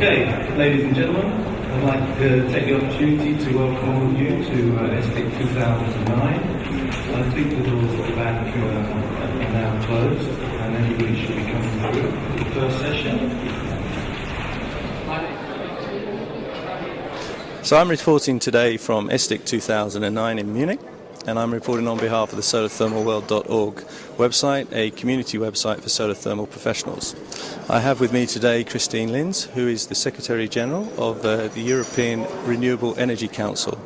Okay, ladies and gentlemen, I'd like to take the opportunity to welcome all of you to ESTEC 2009. I think the doors at the back are now closed and everybody should be coming through the first session. So I'm reporting today from ESTEC 2009 in Munich, and I'm reporting on behalf of the solarthermalworld.org website, a community website for solar thermal professionals. I have with me today Christine Linz, who is the Secretary General of the European Renewable Energy Council.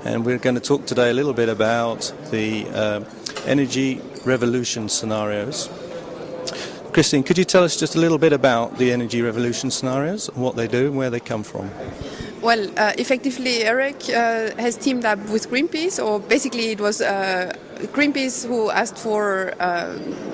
And we're going to talk today a little bit about the energy revolution scenarios. Christine, could you tell us just a little bit about the energy revolution scenarios, what they do and where they come from? Well, effectively, EREC has teamed up with Greenpeace, or basically it was Greenpeace who asked for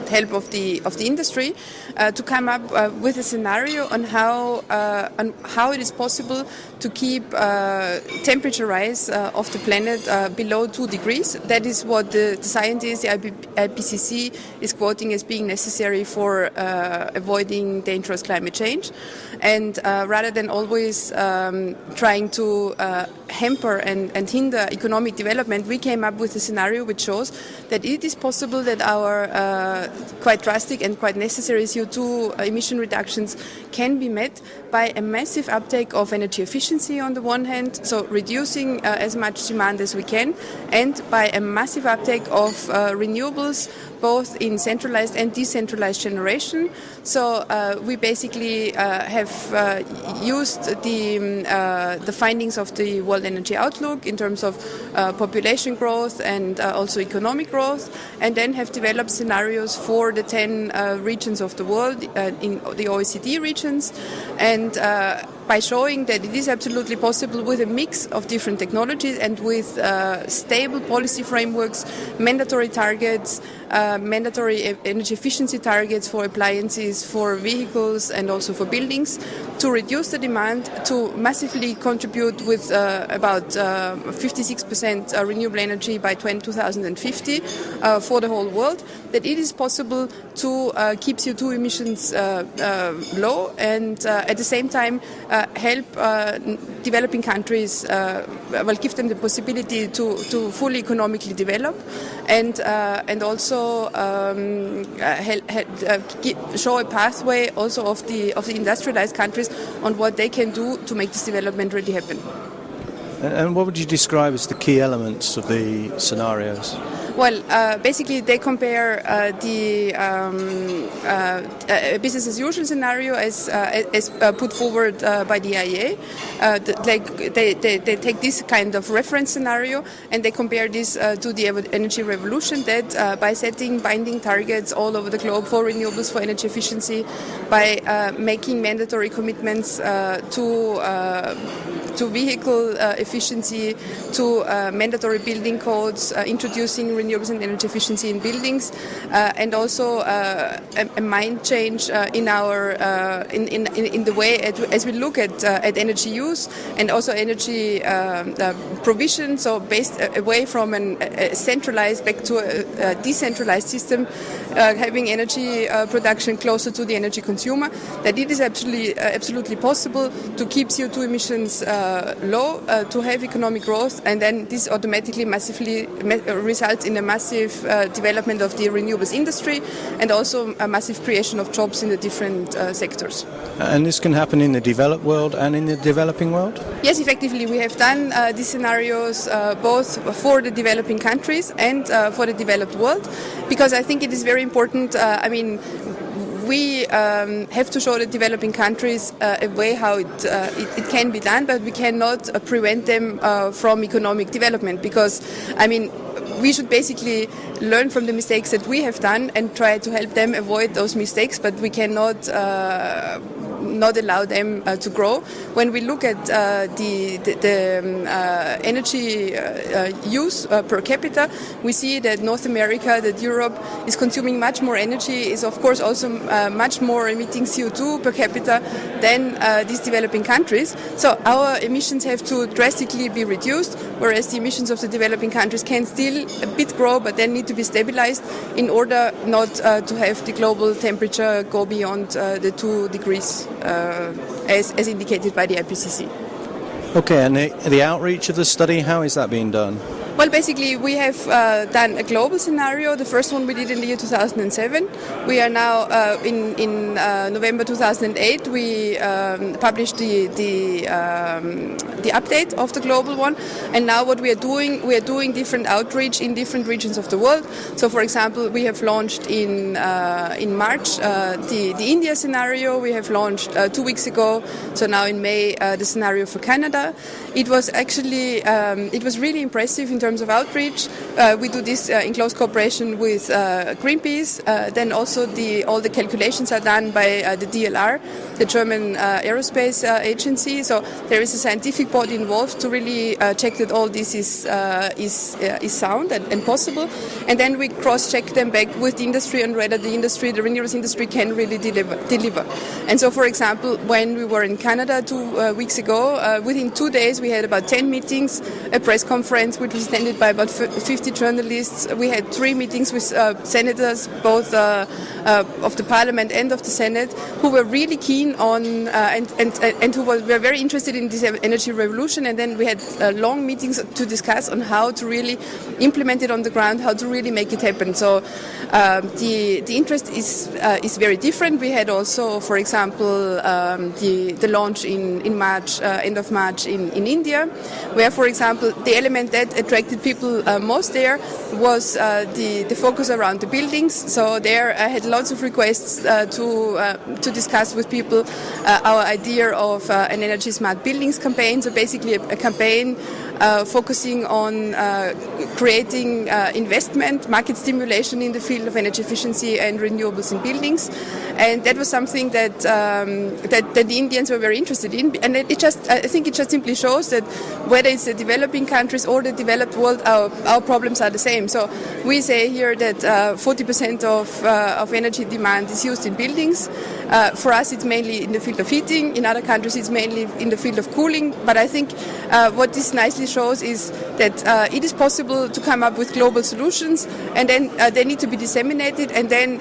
help of the industry to come up with a scenario on how it is possible to keep temperature rise of the planet below 2 degrees. That is what the scientists, the IPCC, is quoting as being necessary for avoiding dangerous climate change. And rather than always trying to hamper and hinder economic development, we came up with a scenario which shows that it is possible that our quite drastic and quite necessary CO2 emission reductions can be met by a massive uptake of energy efficiency on the one hand, so reducing as much demand as we can, and by a massive uptake of renewables, both in centralized and decentralized generation. So we basically have used the findings of the World Energy Outlook in terms of population growth and also economic growth, and then have developed scenarios for the 10 regions of the world in the OECD regions, and by showing that it is absolutely possible with a mix of different technologies and with stable policy frameworks, mandatory targets, mandatory energy efficiency targets for appliances, for vehicles and also for buildings, to reduce the demand, to massively contribute with about 56% renewable energy by 2050 for the whole world, that it is possible to keep CO2 emissions low and at the same time help developing countries, give them the possibility to fully economically develop, and also show a pathway also of the industrialized countries on what they can do to make this development really happen. And what would you describe as the key elements of the scenarios? Well, basically they compare the business as usual scenario as put forward by the IEA. They take this kind of reference scenario and they compare this to the energy revolution, that by setting binding targets all over the globe for renewables, for energy efficiency, by making mandatory commitments to vehicle efficiency, to mandatory building codes, introducing renewables and energy efficiency in buildings, and also a mind change in our in the way as we look at energy use and also energy provision. So based away from a centralized back to a decentralized system, having energy production closer to the energy consumer. That it is absolutely possible to keep CO2 emissions low, to have economic growth, and then this automatically massively results in a massive development of the renewables industry and also a massive creation of jobs in the different sectors. And this can happen in the developed world and in the developing world? Yes, effectively. We have done these scenarios both for the developing countries and for the developed world, because I think it is very important. We have to show the developing countries a way how it can be done, but we cannot prevent them from economic development, because, we should basically learn from the mistakes that we have done and try to help them avoid those mistakes, but we cannot not allow them to grow. When we look at the energy use per capita, we see that North America, that Europe is consuming much more energy, is of course also much more emitting CO2 per capita than these developing countries. So our emissions have to drastically be reduced, whereas the emissions of the developing countries can still a bit grow, but then need to be stabilized in order not to have the global temperature go beyond the 2 degrees. as indicated by the IPCC. Okay, and the outreach of the study, how is that being done? Well, basically, we have done a global scenario. The first one we did in the year 2007. We are now in November 2008. We published the update of the global one. And now what we are doing different outreach in different regions of the world. So, for example, we have launched in March the India scenario. We have launched 2 weeks ago. So now in May the scenario for Canada. It was actually it was really impressive in terms of outreach. We do this in close cooperation with Greenpeace. Then also all the calculations are done by the DLR, the German aerospace agency. So there is a scientific body involved to really check that all this is sound and possible. And then we cross-check them back with the industry on whether the renewables industry can really deliver. And so, for example, when we were in Canada 2 weeks ago, within 2 days we had about 10 meetings, a press conference which was attended by about 50 journalists. We had 3 meetings with senators, both of the parliament and of the Senate, who were really keen on and who were very interested in this energy revolution. And then we had long meetings to discuss on how to really implement it on the ground, how to really make it happen. So the interest is very different. We had also, for example, the launch in March, end of March in India, where, for example, the element that attracted people most there was the focus around the buildings. So there I had lots of requests to discuss with people our idea of an energy smart buildings campaign. So basically a campaign focusing on creating investment, market stimulation in the field of energy efficiency and renewables in buildings. And that was something that the Indians were very interested in. And I think it just simply shows that whether it's the developing countries or the developed world, our problems are the same. So we say here that 40% of energy demand is used in buildings. For us, it's mainly in the field of heating. In other countries, it's mainly in the field of cooling. But I think what this nicely shows is that it is possible to come up with global solutions, and then they need to be disseminated, and then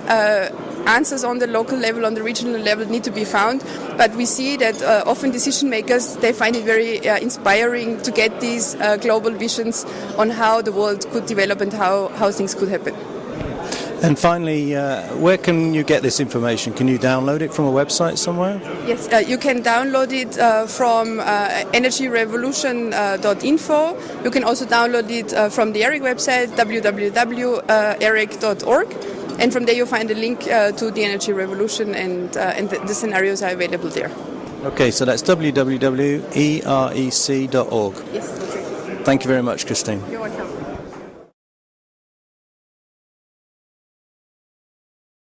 answers on the local level, on the regional level need to be found. But we see that often decision makers, they find it very inspiring to get these global visions on how the world could develop and how things could happen. And finally, where can you get this information? Can you download it from a website somewhere? Yes, you can download it from energyrevolution.info. You can also download it from the EREC website, www.erec.org. And from there you'll find a link to the Energy Revolution, and the scenarios are available there. Okay, so that's www.erec.org. Yes, that's it. Thank you very much, Christine. You're welcome.